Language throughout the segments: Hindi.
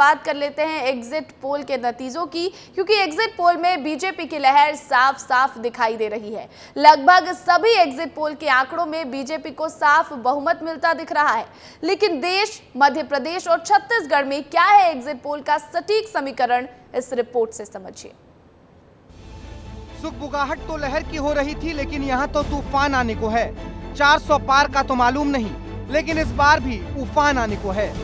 बात कर लेते हैं एग्जिट पोल के नतीजों की, क्योंकि एग्जिट पोल में बीजेपी की लहर साफ साफ दिखाई दे रही है। लगभग सभी एग्जिट पोल के आंकड़ों में बीजेपी को साफ बहुमत मिलता दिख रहा है। लेकिन देश, मध्य प्रदेश और छत्तीसगढ़ में क्या है एग्जिट पोल का सटीक समीकरण, इस रिपोर्ट से समझिए। सुगबुगाहट तो लहर की हो रही थी, लेकिन यहाँ तो तूफान आने को है। 400 पार का तो मालूम नहीं, लेकिन इस बार भी उफान आने को है।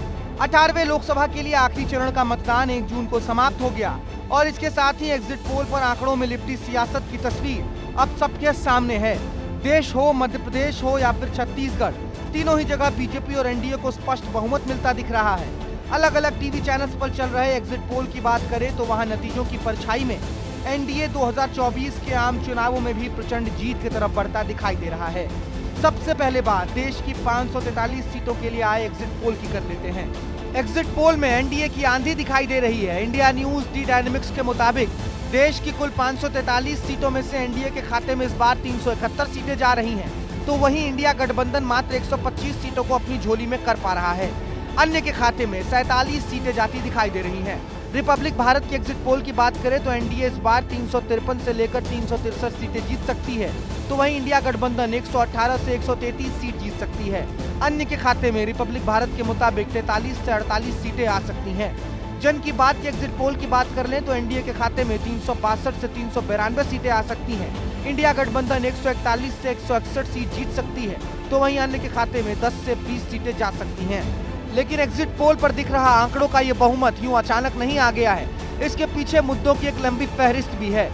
18वें लोकसभा के लिए आखिरी चरण का मतदान 1 जून को समाप्त हो गया और इसके साथ ही एग्जिट पोल पर आंकड़ों में लिपटी सियासत की तस्वीर अब सबके सामने है। देश हो, मध्य प्रदेश हो या फिर छत्तीसगढ़, तीनों ही जगह बीजेपी और एनडीए को स्पष्ट बहुमत मिलता दिख रहा है। अलग अलग टीवी चैनल्स पर चल रहे एग्जिट पोल की बात करें तो वहाँ नतीजों की परछाई में एनडीए 2024 के आम चुनावों में भी प्रचंड जीत की तरफ बढ़ता दिखाई दे रहा है। सबसे पहले बात देश की 543 सीटों के लिए आए एग्जिट पोल की कर लेते हैं। एग्जिट पोल में एनडीए की आंधी दिखाई दे रही है। इंडिया न्यूज डी डायनेमिक्स के मुताबिक देश की कुल 543 सीटों में से एनडीए के खाते में इस बार 371 सीटें जा रही हैं, तो वहीं इंडिया गठबंधन मात्र 125 सीटों को अपनी झोली में कर पा रहा है। अन्य के खाते में 47 सीटें जाती दिखाई दे रही हैं। रिपब्लिक भारत की एग्जिट पोल की बात करें तो एनडीए इस बार 353 से लेकर 363 सीटें जीत सकती है, तो वहीं इंडिया गठबंधन 118 से 133 सीट जीत सकती है। अन्य के खाते में रिपब्लिक भारत के मुताबिक 43 से 48 सीटें आ सकती हैं। जन की बात की एग्जिट पोल की बात कर लें तो एनडीए के खाते में 362 से 392 सीटें आ सकती हैं। इंडिया गठबंधन 141 से 161 सीट जीत सकती है, तो वहीं अन्य के खाते में 10 से 20 सीटें जा सकती हैं। लेकिन एग्जिट पोल पर दिख रहा आंकड़ों का ये बहुमत यूं अचानक नहीं आ गया है। इसके पीछे मुद्दों की एक लंबी फहरिस्त भी है।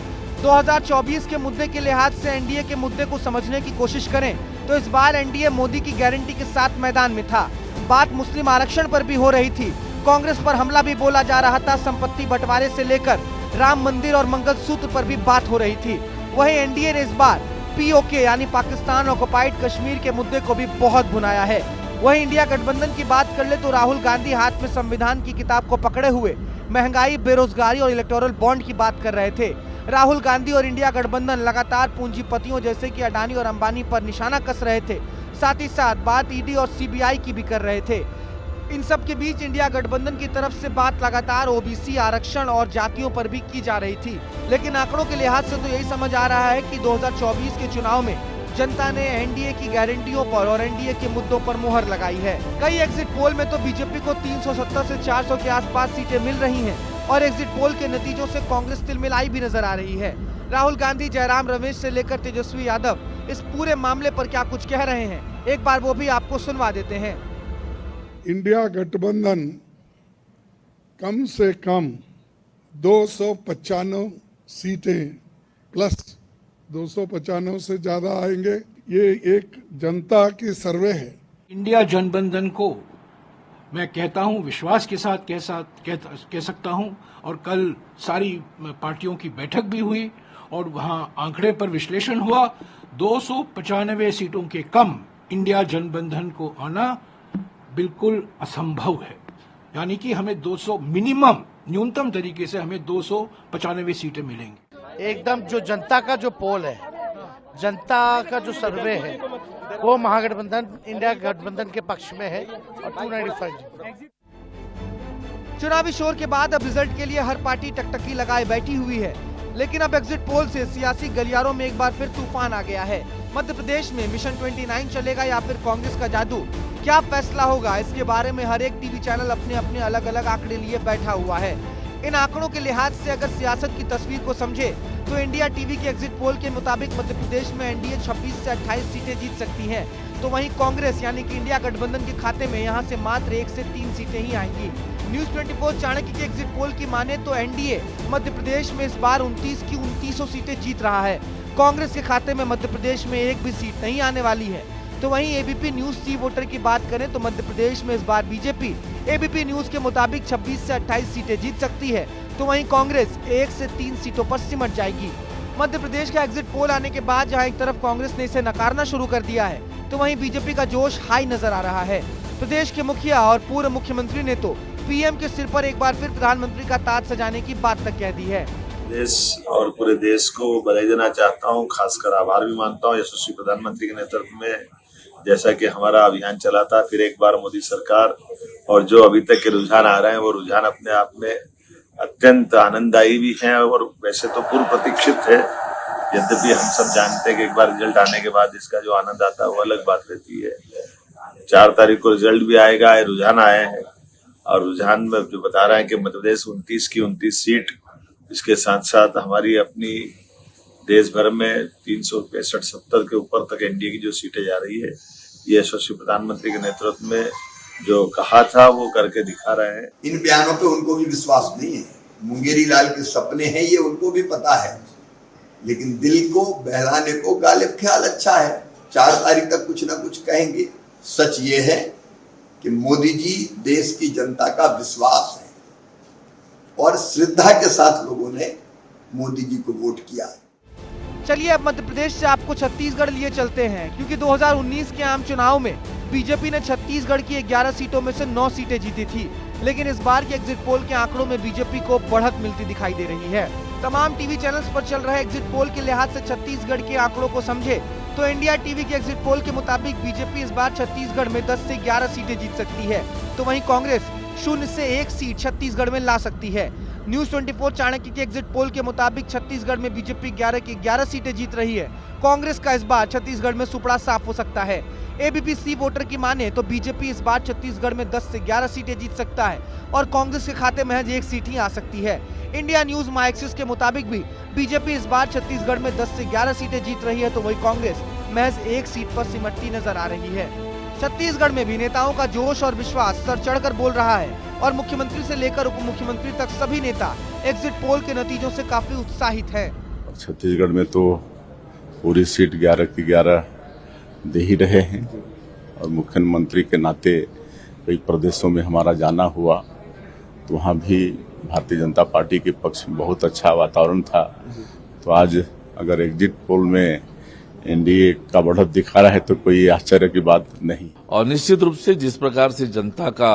2024 के मुद्दे के लिहाज से एनडीए के मुद्दे को समझने की कोशिश करें तो इस बार एनडीए मोदी की गारंटी के साथ मैदान में था। बात मुस्लिम आरक्षण पर भी हो रही थी, कांग्रेस पर हमला भी बोला जा रहा था, संपत्ति बंटवारे से लेकर राम मंदिर और मंगलसूत्र पर भी बात हो रही थी। वहीं एनडीए ने इस बार पीओके यानी पाकिस्तान ऑक्युपाइड कश्मीर के मुद्दे को भी बहुत भुनाया है। वहीं इंडिया गठबंधन की बात कर ले तो राहुल गांधी हाथ में संविधान की किताब को पकड़े हुए महंगाई, बेरोजगारी और इलेक्टोरल बॉन्ड की बात कर रहे थे। राहुल गांधी और इंडिया गठबंधन लगातार पूंजीपतियों जैसे कि अडानी और अंबानी पर निशाना कस रहे थे। साथ ही साथ बात ईडी और सीबीआई की भी कर रहे थे। इन सब के बीच इंडिया गठबंधन की तरफ से बात लगातार ओबीसी आरक्षण और जातियों पर भी की जा रही थी। लेकिन आंकड़ों के लिहाज से तो यही समझ आ रहा है कि 2024 के चुनाव में जनता ने एनडीए की गारंटियों पर और एनडीए के मुद्दों पर मुहर लगाई है। कई एग्जिट पोल में तो बीजेपी को 370 से 400 के आसपास सीटें मिल रही हैं और एग्जिट पोल के नतीजों से कांग्रेस तिलमिलाई भी नजर आ रही है। राहुल गांधी, जयराम रमेश से लेकर तेजस्वी यादव इस पूरे मामले पर क्या कुछ कह रहे हैं, एक बार वो भी आपको सुनवा देते हैं। इंडिया गठबंधन कम से कम 295 सीटें प्लस 295 से ज्यादा आएंगे। ये एक जनता की सर्वे है। इंडिया गठबंधन को मैं कहता हूं, विश्वास के साथ कह सकता हूं, और कल सारी पार्टियों की बैठक भी हुई और वहां आंकड़े पर विश्लेषण हुआ। 295 सीटों के कम इंडिया गठबंधन को आना बिल्कुल असंभव है। यानी कि हमें 200 मिनिमम, न्यूनतम तरीके से हमें 295 सीटें मिलेंगी। एकदम जो जनता का जो पोल है, जनता का जो सर्वे है, वो महागठबंधन इंडिया गठबंधन के पक्ष में है और 295। चुनावी शोर के बाद अब रिजल्ट के लिए हर पार्टी टकटकी लगाए बैठी हुई है। लेकिन अब एग्जिट पोल से सियासी गलियारों में एक बार फिर तूफान आ गया है। मध्य प्रदेश में मिशन 29 चलेगा या फिर कांग्रेस का जादू, क्या फैसला होगा, इसके बारे में हर एक टीवी चैनल अपने अपने अलग अलग आंकड़े लिए बैठा हुआ है। इन आंकड़ों के लिहाज से अगर सियासत की तस्वीर को समझे तो इंडिया टीवी के एग्जिट पोल के मुताबिक मध्य प्रदेश में एनडीए 26 से 28 सीटें जीत सकती है, तो वहीं कांग्रेस यानी कि इंडिया गठबंधन के खाते में यहां से मात्र 1 से 3 सीटें ही आएंगी। न्यूज 24 चाणक्य के एग्जिट पोल की माने तो एनडीए मध्य प्रदेश में इस बार 29 की 2900 सीटें जीत रहा है। कांग्रेस के खाते में मध्य प्रदेश में एक भी सीट नहीं आने वाली है। तो वहीं एबीपी न्यूज सी वोटर की बात करें तो मध्य प्रदेश में इस बार बीजेपी एबीपी न्यूज के मुताबिक 26 से 28 सीटें जीत सकती है, तो वहीं कांग्रेस 1 से 3 सीटों पर सिमट जाएगी। मध्य प्रदेश का एग्जिट पोल आने के बाद जहां एक तरफ कांग्रेस ने इसे नकारना शुरू कर दिया है, तो वहीं बीजेपी का जोश हाई नजर आ रहा है। प्रदेश के मुखिया और पूर्व मुख्यमंत्री ने तो पीएम के सिर पर एक बार फिर प्रधानमंत्री का ताज सजाने की बात तक कह दी है। देश और पूरे देश को बधाई देना चाहता हूं, खासकर आभार भी मानता हूं यशस्वी प्रधानमंत्री के नेतृत्व में जैसा कि हमारा अभियान चला था, फिर एक बार मोदी सरकार, और जो अभी तक के रुझान आ रहे हैं वो रुझान अपने आप में अत्यंत आनंददायी भी हैं और वैसे तो पूर्व प्रतीक्षित है। यद्यपि हम सब जानते हैं कि एक बार रिजल्ट आने के बाद इसका जो आनंद आता है वो अलग बात रहती है। 4 तारीख को रिजल्ट भी आएगा, रुझान आए हैं और रुझान में जो बता रहे हैं कि मध्य प्रदेश 29 की 29 सीट, इसके साथ साथ हमारी अपनी देश भर में 365-70 के ऊपर तक एनडीए की जो सीटें जा रही है, ये यशस्वी प्रधानमंत्री के नेतृत्व में जो कहा था वो करके दिखा रहे हैं। इन बयानों पे उनको भी विश्वास नहीं है। मुंगेरी लाल के सपने हैं ये उनको भी पता है, लेकिन दिल को बहलाने को गालिब ख्याल अच्छा है। 4 तारीख तक कुछ ना कुछ कहेंगे। सच ये है कि मोदी जी देश की जनता का विश्वास है और श्रद्धा के साथ लोगों ने मोदी जी को वोट किया है। चलिए अब मध्य प्रदेश से आपको छत्तीसगढ़ लिए चलते हैं, क्योंकि 2019 के आम चुनाव में बीजेपी ने छत्तीसगढ़ की 11 सीटों में से 9 सीटें जीती थी, लेकिन इस बार के एग्जिट पोल के आंकड़ों में बीजेपी को बढ़त मिलती दिखाई दे रही है। तमाम टीवी चैनल्स पर चल रहे एग्जिट पोल के लिहाज से छत्तीसगढ़ के आंकड़ों को समझे तो इंडिया टीवी के एग्जिट पोल के मुताबिक बीजेपी इस बार छत्तीसगढ़ में 10 से 11 सीटें जीत सकती है, तो वहीं कांग्रेस 0 से 1 सीट छत्तीसगढ़ में ला सकती है। न्यूज 24 चाणक्य के एग्जिट पोल के मुताबिक छत्तीसगढ़ में बीजेपी 11 की 11 सीटें जीत रही है। कांग्रेस का इस बार छत्तीसगढ़ में सुपड़ा साफ हो सकता है। एबीपी वोटर की माने तो बीजेपी इस बार छत्तीसगढ़ में 10 से 11 सीटें जीत सकता है और कांग्रेस के खाते में महज 1 सीट ही आ सकती है। इंडिया न्यूज माई एक्सिस के मुताबिक भी बीजेपी इस बार छत्तीसगढ़ में 10 से 11 सीटें जीत रही है, तो वही कांग्रेस महज 1 सीट पर सिमटती नजर आ रही है। छत्तीसगढ़ में भी नेताओं का जोश और विश्वास सर चढ़कर बोल रहा है और मुख्यमंत्री से लेकर उप मुख्यमंत्री तक सभी नेता एग्जिट पोल के नतीजों से काफी उत्साहित है। छत्तीसगढ़ में तो पूरी सीट 11 की 11 दे ही रहे हैं और मुख्यमंत्री के नाते कई प्रदेशों में हमारा जाना हुआ तो वहाँ भी भारतीय जनता पार्टी के पक्ष में बहुत अच्छा वातावरण था। तो आज अगर एग्जिट पोल में एनडीए का बढ़त दिखा रहा है तो कोई आश्चर्य की बात नहीं। और निश्चित रूप से जिस प्रकार से जनता का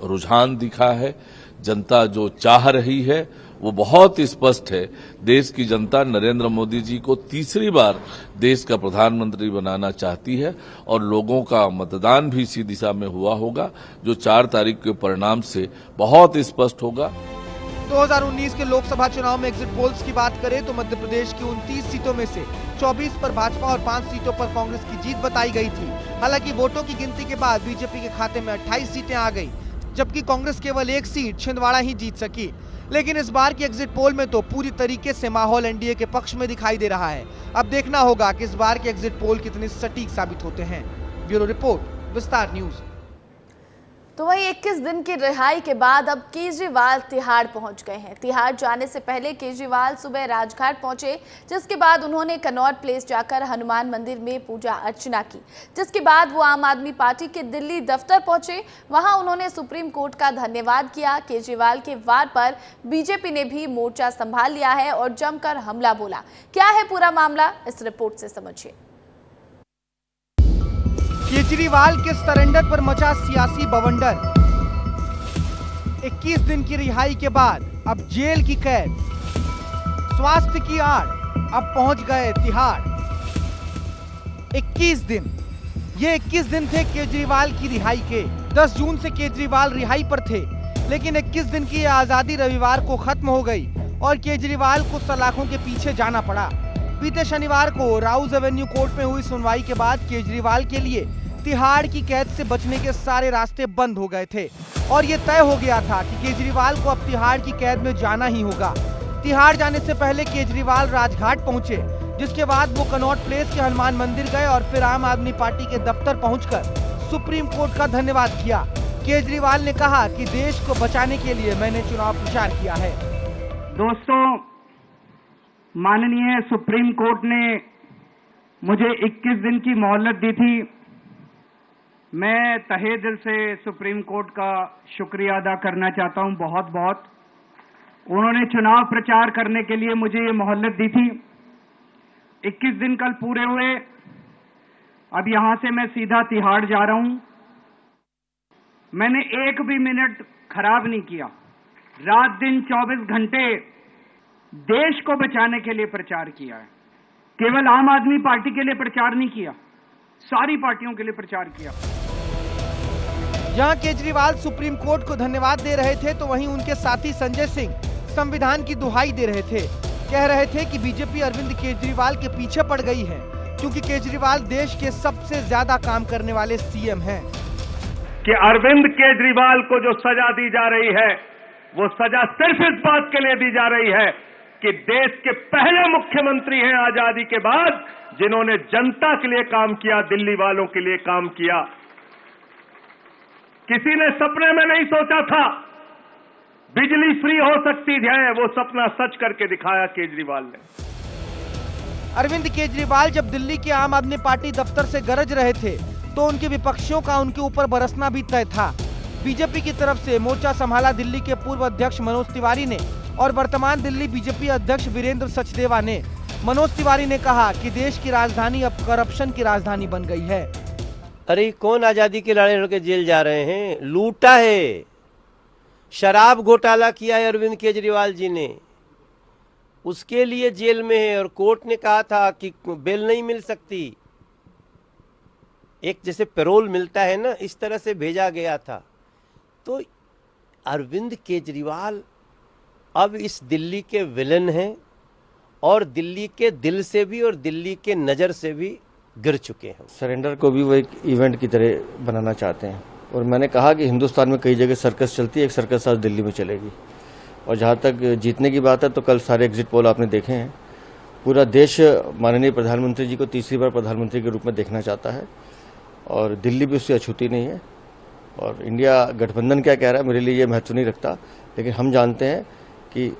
रुझान दिखा है, जनता जो चाह रही है वो बहुत स्पष्ट है। देश की जनता नरेंद्र मोदी जी को तीसरी बार देश का प्रधानमंत्री बनाना चाहती है और लोगों का मतदान भी इसी दिशा में हुआ होगा, जो 4 तारीख के परिणाम से बहुत स्पष्ट होगा। 2019 के लोकसभा चुनाव में एग्जिट पोल्स की बात करें तो मध्य प्रदेश की 29 सीटों में से 24 पर भाजपा और 5 सीटों पर कांग्रेस की जीत बताई गई थी। हालांकि वोटों की गिनती के बाद बीजेपी के खाते में 28 सीटें आ गई, जबकि कांग्रेस केवल 1 सीट छिंदवाड़ा ही जीत सकी। लेकिन इस बार की एग्जिट पोल में तो पूरी तरीके से माहौल एनडीए के पक्ष में दिखाई दे रहा है। अब देखना होगा कि इस बार के एग्जिट पोल कितने सटीक साबित होते हैं। ब्यूरो रिपोर्ट, विस्तार न्यूज। तो वहीं 21 दिन की रिहाई के बाद अब केजरीवाल तिहाड़ पहुंच गए हैं। तिहाड़ जाने से पहले केजरीवाल सुबह राजघाट पहुंचे, जिसके बाद उन्होंने कनॉट प्लेस जाकर हनुमान मंदिर में पूजा अर्चना की, जिसके बाद वो आम आदमी पार्टी के दिल्ली दफ्तर पहुंचे। वहां उन्होंने सुप्रीम कोर्ट का धन्यवाद किया। केजरीवाल के वार पर बीजेपी ने भी मोर्चा संभाल लिया है और जमकर हमला बोला। क्या है पूरा मामला, इस रिपोर्ट से समझिए। केजरीवाल के सरेंडर पर मचा सियासी बवंडर। 21 दिन की रिहाई के बाद अब जेल की कैद, स्वास्थ्य की आड़, अब पहुंच गए तिहाड़। 21 दिन, ये 21 दिन थे केजरीवाल की रिहाई के। 10 जून से केजरीवाल रिहाई पर थे, लेकिन 21 दिन की आजादी रविवार को खत्म हो गई और केजरीवाल को सलाखों के पीछे जाना पड़ा। बीते शनिवार को राउज एवेन्यू कोर्ट में हुई सुनवाई के बाद केजरीवाल के लिए तिहाड़ की कैद से बचने के सारे रास्ते बंद हो गए थे और ये तय हो गया था कि केजरीवाल को अब तिहाड़ की कैद में जाना ही होगा। तिहाड़ जाने से पहले केजरीवाल राजघाट पहुंचे, जिसके बाद वो कनॉट प्लेस के हनुमान मंदिर गए और फिर आम आदमी पार्टी के दफ्तर पहुंचकर सुप्रीम कोर्ट का धन्यवाद किया। केजरीवाल ने कहा कि देश को बचाने के लिए मैंने चुनाव प्रचार किया है। दोस्तों, माननीय सुप्रीम कोर्ट ने मुझे 21 दिन की मोहलत दी थी। मैं तहे दिल से सुप्रीम कोर्ट का शुक्रिया अदा करना चाहता हूं, बहुत बहुत। उन्होंने चुनाव प्रचार करने के लिए मुझे ये मोहलत दी थी। 21 दिन कल पूरे हुए। अब यहां से मैं सीधा तिहाड़ जा रहा हूं। मैंने एक भी मिनट खराब नहीं किया। रात दिन 24 घंटे देश को बचाने के लिए प्रचार किया है। केवल आम आदमी पार्टी के लिए प्रचार नहीं किया, सारी पार्टियों के लिए प्रचार किया। जहां केजरीवाल सुप्रीम कोर्ट को धन्यवाद दे रहे थे, तो वहीं उनके साथी संजय सिंह संविधान की दुहाई दे रहे थे। कह रहे थे कि बीजेपी अरविंद केजरीवाल के पीछे पड़ गई है, क्योंकि केजरीवाल देश के सबसे ज्यादा काम करने वाले सीएम हैं। कि अरविंद केजरीवाल को जो सजा दी जा रही है, वो सजा सिर्फ इस बात के लिए दी जा रही है कि देश के पहले मुख्यमंत्री हैं आजादी के बाद जिन्होंने जनता के लिए काम किया, दिल्ली वालों के लिए काम किया। किसी ने सपने में नहीं सोचा था बिजली फ्री हो सकती है, वो सपना सच करके दिखाया केजरीवाल ने। अरविंद केजरीवाल जब दिल्ली के आम आदमी पार्टी दफ्तर से गरज रहे थे, तो उनके विपक्षियों का उनके ऊपर बरसना भी तय था। बीजेपी की तरफ से मोर्चा संभाला दिल्ली के पूर्व अध्यक्ष मनोज तिवारी ने और वर्तमान दिल्ली बीजेपी अध्यक्ष वीरेंद्र सचदेवा ने। मनोज तिवारी ने कहा कि देश की राजधानी अब करप्शन की राजधानी बन गई है। अरे कौन आजादी के लड़ाई लड़के जेल जा रहे हैं? लूटा है, शराब घोटाला किया है अरविंद केजरीवाल जी ने, उसके लिए जेल में है। और कोर्ट ने कहा था कि बेल नहीं मिल सकती, एक जैसे पैरोल मिलता है ना, इस तरह से भेजा गया था। तो अरविंद केजरीवाल अब इस दिल्ली के विलन हैं और दिल्ली के दिल से भी और दिल्ली के नज़र से भी गिर चुके हैं। सरेंडर को भी वो एक इवेंट की तरह बनाना चाहते हैं। और मैंने कहा कि हिंदुस्तान में कई जगह सर्कस चलती है, एक सर्कस आज दिल्ली में चलेगी। और जहाँ तक जीतने की बात है, तो कल सारे एग्जिट पोल आपने देखे हैं। पूरा देश माननीय प्रधानमंत्री जी को तीसरी बार प्रधानमंत्री के रूप में देखना चाहता है और दिल्ली भी उससे अछूती नहीं है। और इंडिया गठबंधन क्या कह रहा है, मेरे लिए ये महत्व नहीं रखता, लेकिन हम जानते हैं कि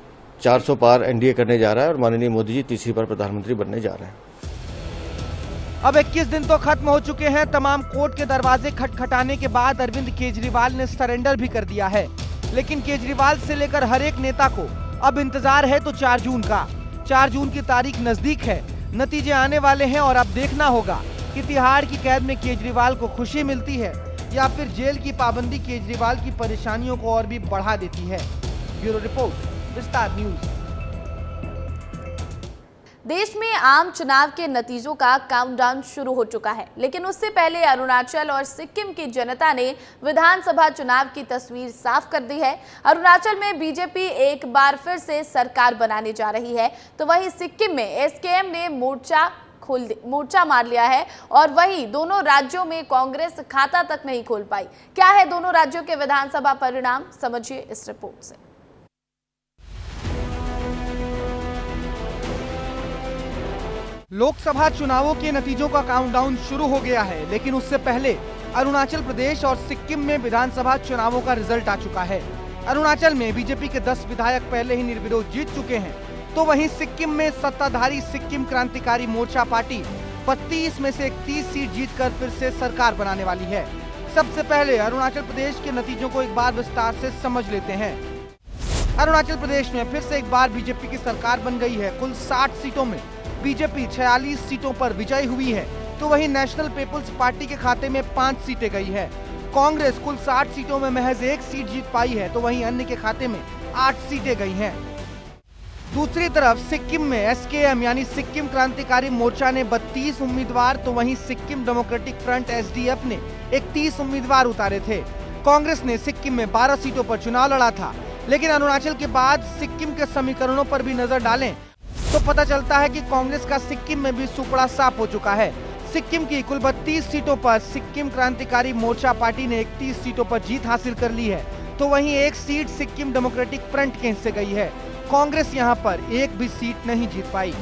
400 पार एनडीए करने जा रहा है और माननीय मोदी जी तीसरी बार प्रधानमंत्री बनने जा रहे हैं। अब 21 दिन तो खत्म हो चुके हैं। तमाम कोर्ट के दरवाजे खटखटाने के बाद अरविंद केजरीवाल ने सरेंडर भी कर दिया है। लेकिन केजरीवाल से लेकर हर एक नेता को अब इंतजार है तो 4 जून का। 4 जून की तारीख नजदीक है, नतीजे आने वाले हैं और अब देखना होगा कि तिहाड़ की कैद में केजरीवाल को खुशी मिलती है या फिर जेल की पाबंदी केजरीवाल की परेशानियों को और भी बढ़ा देती है। ब्यूरो रिपोर्ट, विस्तार न्यूज। देश में आम चुनाव के नतीजों का काउंटडाउन शुरू हो चुका है, लेकिन उससे पहले अरुणाचल और सिक्किम की जनता ने विधानसभा चुनाव की तस्वीर साफ कर दी है। अरुणाचल में बीजेपी एक बार फिर से सरकार बनाने जा रही है, तो वहीं सिक्किम में एसकेएम ने मोर्चा मार लिया है और वहीं दोनों राज्यों में कांग्रेस खाता तक नहीं खोल पाई। क्या है दोनों राज्यों के विधानसभा परिणाम, समझिए इस रिपोर्ट से। लोकसभा चुनावों के नतीजों का काउंटडाउन शुरू हो गया है, लेकिन उससे पहले अरुणाचल प्रदेश और सिक्किम में विधानसभा चुनावों का रिजल्ट आ चुका है। अरुणाचल में बीजेपी के 10 विधायक पहले ही निर्विरोध जीत चुके हैं, तो वहीं सिक्किम में सत्ताधारी सिक्किम क्रांतिकारी मोर्चा पार्टी 32 में से 31 सीट जीतकर फिर से सरकार बनाने वाली है। सबसे पहले अरुणाचल प्रदेश के नतीजों को एक बार विस्तार से समझ लेते हैं। अरुणाचल प्रदेश में फिर से एक बार बीजेपी की सरकार बन गई है। कुल 60 सीटों में बीजेपी 46 सीटों पर विजयी हुई है, तो वहीं नेशनल पीपुल्स पार्टी के खाते में 5 सीटें गई है। कांग्रेस कुल 60 सीटों में महज 1 सीट जीत पाई है, तो वहीं अन्य के खाते में 8 सीटें गई हैं। दूसरी तरफ सिक्किम में एसकेएम यानी सिक्किम क्रांतिकारी मोर्चा ने 32 उम्मीदवार, तो वहीं सिक्किम डेमोक्रेटिक फ्रंट एसडीएफ ने 31 उम्मीदवार उतारे थे। कांग्रेस ने सिक्किम में 12 सीटों पर चुनाव लड़ा था, लेकिन अरुणाचल के बाद सिक्किम के समीकरणों पर भी नजर डालें तो पता चलता है कि कांग्रेस का सिक्किम में भी सुपड़ा साफ हो चुका है। सिक्किम की कुल 32 सीटों पर सिक्किम क्रांतिकारी मोर्चा पार्टी ने 31 सीटों पर जीत हासिल कर ली है, तो वहीं 1 सीट सिक्किम डेमोक्रेटिक फ्रंट के हिस्से गई है। कांग्रेस यहां पर एक भी सीट नहीं जीत पाई।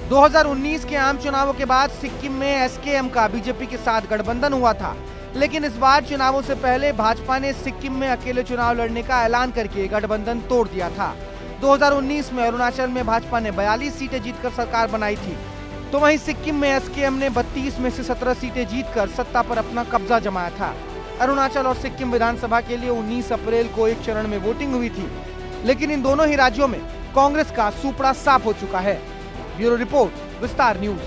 2019 के आम चुनावों के बाद सिक्किम में एसकेएम का बीजेपी के साथ गठबंधन हुआ था, लेकिन इस बार चुनावों से पहले भाजपा ने सिक्किम में अकेले चुनाव लड़ने का ऐलान करके गठबंधन तोड़ दिया था। 2019 में अरुणाचल में भाजपा ने 42 सीटें जीतकर सरकार बनाई थी, तो वहीं सिक्किम में एसकेएम ने 32 में से 17 सीटें जीतकर सत्ता पर अपना कब्जा जमाया था। अरुणाचल और सिक्किम विधानसभा के लिए 19 अप्रैल को एक चरण में वोटिंग हुई थी, लेकिन इन दोनों ही राज्यों में कांग्रेस का सुपड़ा साफ हो चुका है। ब्यूरो रिपोर्ट, विस्तार न्यूज।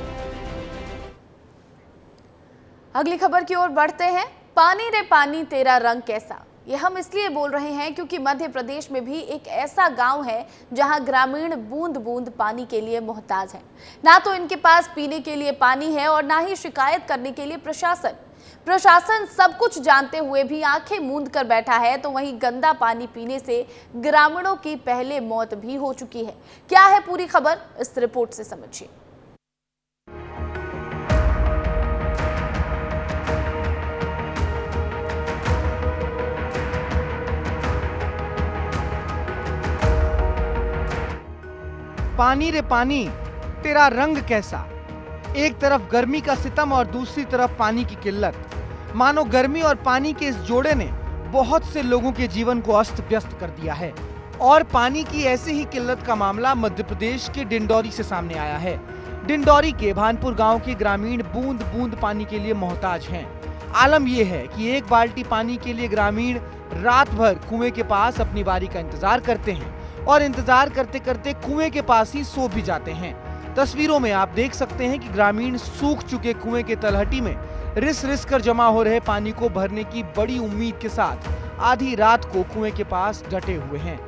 अगली खबर की ओर बढ़ते हैं। पानी रे पानी तेरा रंग कैसा, ये हम इसलिए बोल रहे हैं क्योंकि मध्य प्रदेश में भी एक ऐसा गांव है जहां ग्रामीण बूंद बूंद पानी के लिए मोहताज हैं। ना तो इनके पास पीने के लिए पानी है और ना ही शिकायत करने के लिए प्रशासन सब कुछ जानते हुए भी आंखें मूंद कर बैठा है। तो वहीं गंदा पानी पीने से ग्रामीणों की पहले मौत भी हो चुकी है। क्या है पूरी खबर, इस रिपोर्ट से समझिए। पानी रे पानी तेरा रंग कैसा, एक तरफ गर्मी का सितम और दूसरी तरफ पानी की किल्लत। मानो गर्मी और पानी के इस जोड़े ने बहुत से लोगों के जीवन को अस्त व्यस्त कर दिया है। और पानी की ऐसी ही किल्लत का मामला मध्य प्रदेश के डिंडौरी से सामने आया है। डिंडौरी के भानपुर गांव के ग्रामीण बूंद बूंद पानी के लिए मोहताज हैं। आलम यह है कि एक बाल्टी पानी के लिए ग्रामीण रात भर कुएं के पास अपनी बारी का इंतजार करते हैं और इंतजार करते करते कुएं के पास ही सो भी जाते हैं। तस्वीरों में आप देख सकते हैं कि ग्रामीण सूख चुके कुएं के तलहटी में रिस रिस कर जमा हो रहे पानी को भरने की बड़ी उम्मीद के साथ आधी रात को कुएं के पास डटे हुए हैं।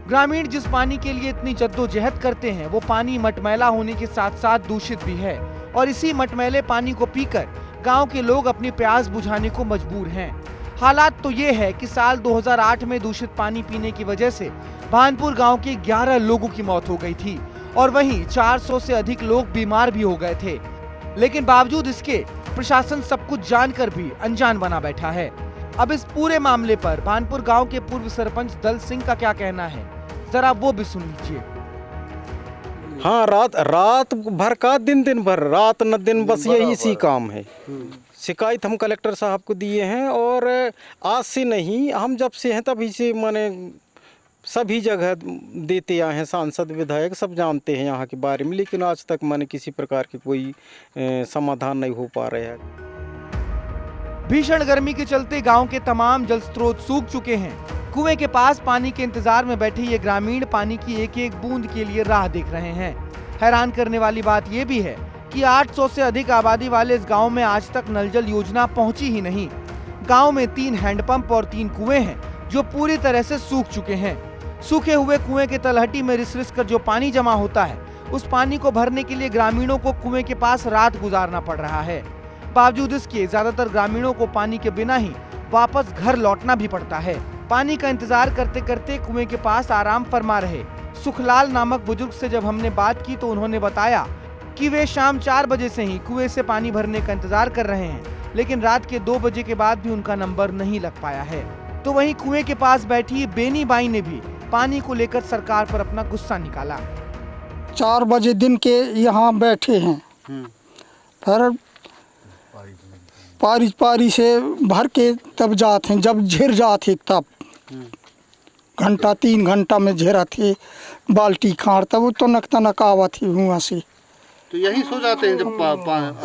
ग्रामीण जिस पानी के लिए इतनी जद्दोजहद करते हैं वो पानी मटमैला होने के साथ साथ दूषित भी है और इसी मटमैले पानी को पीकर गांव के लोग अपनी प्यास बुझाने को मजबूर हैं। हालात तो ये है कि साल 2008 में दूषित पानी पीने की वजह से भानपुर गांव के 11 लोगों की मौत हो गई थी और वहीं 400 से अधिक लोग बीमार भी हो गए थे। लेकिन बावजूद इसके प्रशासन सब कुछ जानकर भी अनजान बना बैठा है। अब इस पूरे मामले पर भानपुर गांव के पूर्व सरपंच दल सिंह का क्या कहना है, जरा वो भी सुन लीजिए। हाँ, रात भर का दिन भर, रात न दिन, बस यही सी काम है। शिकायत हम कलेक्टर साहब को दिए हैं और आज से नहीं, हम जब से हैं तभी से माने सभी जगह देते आए हैं। सांसद विधायक सब जानते हैं यहाँ के बारे में, लेकिन आज तक माने किसी प्रकार की कोई समाधान नहीं हो पा रहा है। भीषण गर्मी के चलते गांव के तमाम जल स्रोत सूख चुके हैं। कुएं के पास पानी के इंतजार में बैठे ये ग्रामीण पानी की एक एक बूंद के लिए राह देख रहे हैं। हैरान करने वाली बात ये भी है कि 800 से अधिक आबादी वाले इस गांव में आज तक नल जल योजना पहुंची ही नहीं। गांव में 3 हैंडपंप और 3 कुएं हैं जो पूरी तरह से सूख चुके हैं। सूखे हुए कुएं के तलहटी में रिस रिस कर जो पानी जमा होता है, उस पानी को भरने के लिए ग्रामीणों को कुएं के पास रात गुजारना पड़ रहा है। बावजूद इसके ज्यादातर ग्रामीणों को पानी के बिना ही वापस घर लौटना भी पड़ता है। पानी का इंतजार करते करते कुएं के पास आराम फरमा रहे सुखलाल नामक बुजुर्ग से जब हमने बात की तो उन्होंने बताया कि वे शाम 4 बजे से ही कुएं से पानी भरने का इंतजार कर रहे हैं, लेकिन रात के 2 बजे के बाद भी उनका नंबर नहीं लग पाया है। तो वहीं कुएं के पास बैठी बेनी बाई ने भी पानी को लेकर सरकार पर अपना गुस्सा निकाला। 4 बजे दिन के यहाँ बैठे हैं, फिर पारी से भर के तब जाते हैं, जब झिर जाते तब घंटा 3 घंटा में झेरा थे बाल्टी खाड़, तब तो नकता नकावा थी हुआ से। तो यहीं सो जाते हैं जब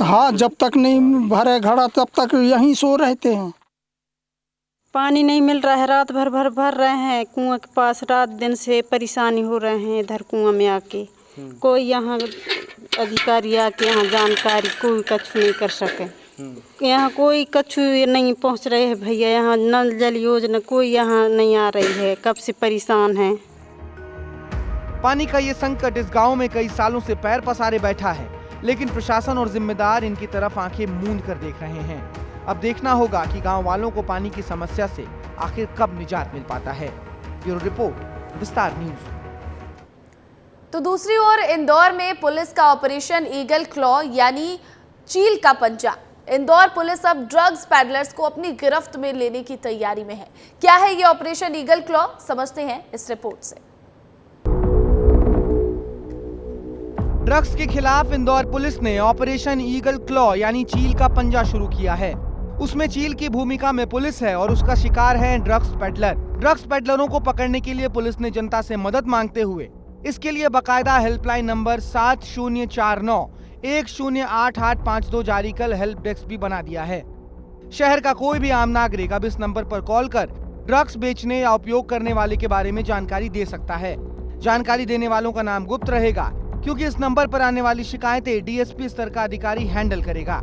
हाँ, जब तक नहीं भरे घड़ा तब तक यहीं सो रहते हैं। पानी नहीं मिल रहा है, रात भर रहे हैं कुआं के पास, रात दिन से परेशानी हो रहे हैं इधर कुआं में आके। कोई यहाँ अधिकारी आके यहाँ जानकारी कोई कछु नहीं कर सके। यहाँ कोई कछु नहीं पहुँच रहे हैं भैया, यहाँ नल जल योजना कोई यहाँ नहीं आ रही है, कब से परेशान है। पानी का ये संकट इस गांव में कई सालों से पैर पसारे बैठा है, लेकिन प्रशासन और जिम्मेदार इनकी तरफ आंखें मूंद कर देख रहे हैं। अब देखना होगा कि गांव वालों को पानी की समस्या से आखिर कब निजात मिल पाता है। ब्यूरो रिपोर्ट, विस्तार न्यूज। तो दूसरी ओर इंदौर में पुलिस का ऑपरेशन ईगल क्लॉ यानी चील का पंजा। इंदौर पुलिस अब ड्रग्स पैडलर्स को अपनी गिरफ्त में लेने की तैयारी में है। क्या है ये ऑपरेशन ईगल क्लॉ, समझते हैं इस रिपोर्ट से। ड्रग्स के खिलाफ इंदौर पुलिस ने ऑपरेशन ईगल क्लॉ यानी चील का पंजा शुरू किया है। उसमें चील की भूमिका में पुलिस है और उसका शिकार है ड्रग्स पेडलर। ड्रग्स पेडलरों को पकड़ने के लिए पुलिस ने जनता से मदद मांगते हुए इसके लिए बकायदा हेल्पलाइन नंबर 7049108852 जारी कर हेल्प डेस्क भी बना दिया है। शहर का कोई भी आम नागरिक अब इस नंबर पर कॉल कर ड्रग्स बेचने या उपयोग करने वाले के बारे में जानकारी दे सकता है। जानकारी देने वालों का नाम गुप्त रहेगा, क्योंकि इस नंबर पर आने वाली शिकायतें डीएसपी स्तर का अधिकारी हैंडल करेगा।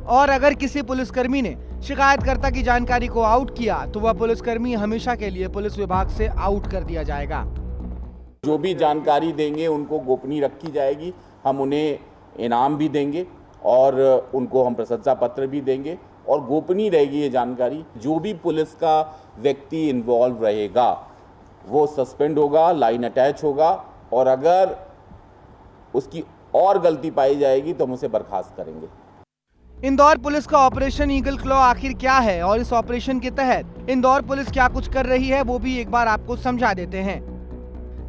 और अगर किसी पुलिसकर्मी ने शिकायतकर्ता की जानकारी को आउट किया तो वह पुलिसकर्मी हमेशा के लिए पुलिस विभाग से आउट कर दिया जाएगा। जो भी जानकारी देंगे उनको गोपनीय रखी जाएगी। हम उन्हें इनाम भी देंगे और उनको हम प्रशंसा पत्र भी देंगे और गोपनीय रहेगी ये जानकारी। जो भी पुलिस का व्यक्ति इन्वॉल्व रहेगा वो सस्पेंड होगा, लाइन अटैच होगा और अगर उसकी और गलती पाई जाएगी तो हम उसे बर्खास्त करेंगे। इंदौर पुलिस का ऑपरेशन ईगल क्लॉ आखिर क्या है और इस ऑपरेशन के तहत इंदौर पुलिस क्या कुछ कर रही है वो भी एक बार आपको समझा देते हैं।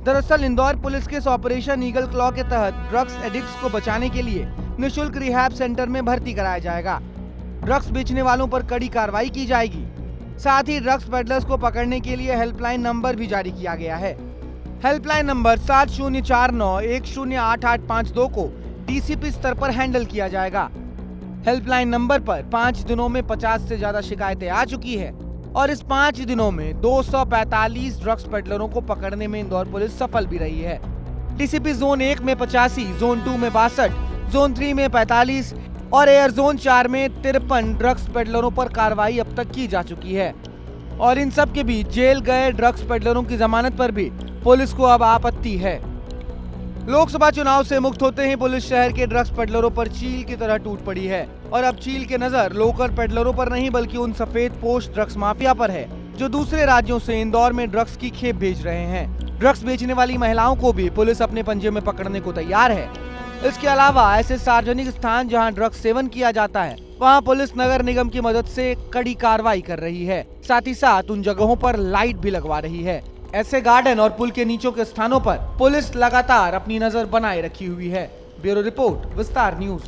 दरअसल इंदौर पुलिस के इस ऑपरेशन ईगल क्लॉ के तहत ड्रग्स एडिक्ट्स को बचाने के लिए निःशुल्क रिहैब सेंटर में भर्ती कराया जाएगा। ड्रग्स बेचने वालों पर कड़ी कार्रवाई की जाएगी। साथ ही ड्रग्स पेडलर्स को पकड़ने के लिए हेल्पलाइन नंबर भी जारी किया गया है। हेल्पलाइन नंबर 7049108852 को डीसीपी स्तर पर हैंडल किया जाएगा। हेल्पलाइन नंबर पर 5 दिनों में 50 से ज्यादा शिकायतें आ चुकी है और इस 5 दिनों में 245 ड्रग्स पेडलरों को पकड़ने में इंदौर पुलिस सफल भी रही है। डीसीपी जोन 1 में 85, जोन 2 में 62, जोन 3 में 45 और एयर जोन 4 में 53 ड्रग्स पेडलरों पर कार्रवाई अब तक की जा चुकी है। और इन सब के बीच जेल गए ड्रग्स पेडलरों की जमानत पर भी पुलिस को अब आपत्ति है। लोकसभा चुनाव से मुक्त होते ही पुलिस शहर के ड्रग्स पेडलरों पर चील की तरह टूट पड़ी है और अब चील की नजर लोकल पेडलरों पर नहीं बल्कि उन सफेद पोश ड्रग्स माफिया पर है जो दूसरे राज्यों से इंदौर में ड्रग्स की खेप भेज रहे हैं। ड्रग्स बेचने वाली महिलाओं को भी पुलिस अपने पंजे में पकड़ने को तैयार है। इसके अलावा ऐसे सार्वजनिक स्थान जहां ड्रग्स सेवन किया जाता है वहां पुलिस नगर निगम की मदद से कड़ी कार्रवाई कर रही है। साथ ही साथ उन जगहों पर लाइट भी लगवा रही है। ऐसे गार्डन और पुल के नीचों के स्थानों पर पुलिस लगातार अपनी नजर बनाए रखी हुई है। ब्यूरो रिपोर्ट, विस्तार न्यूज।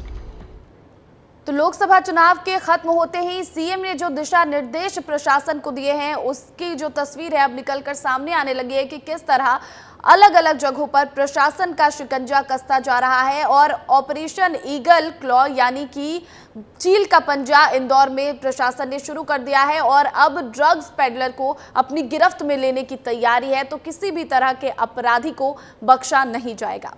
तो लोकसभा चुनाव के खत्म होते ही सीएम ने जो दिशा निर्देश प्रशासन को दिए हैं उसकी जो तस्वीर है अब निकलकर सामने आने लगी है कि किस तरह अलग अलग जगहों पर प्रशासन का शिकंजा कसता जा रहा है और ऑपरेशन ईगल क्लॉ यानी कि चील का पंजा इंदौर में प्रशासन ने शुरू कर दिया है और अब ड्रग्स पेडलर को अपनी गिरफ्त में लेने की तैयारी है। तो किसी भी तरह के अपराधी को बख्शा नहीं जाएगा।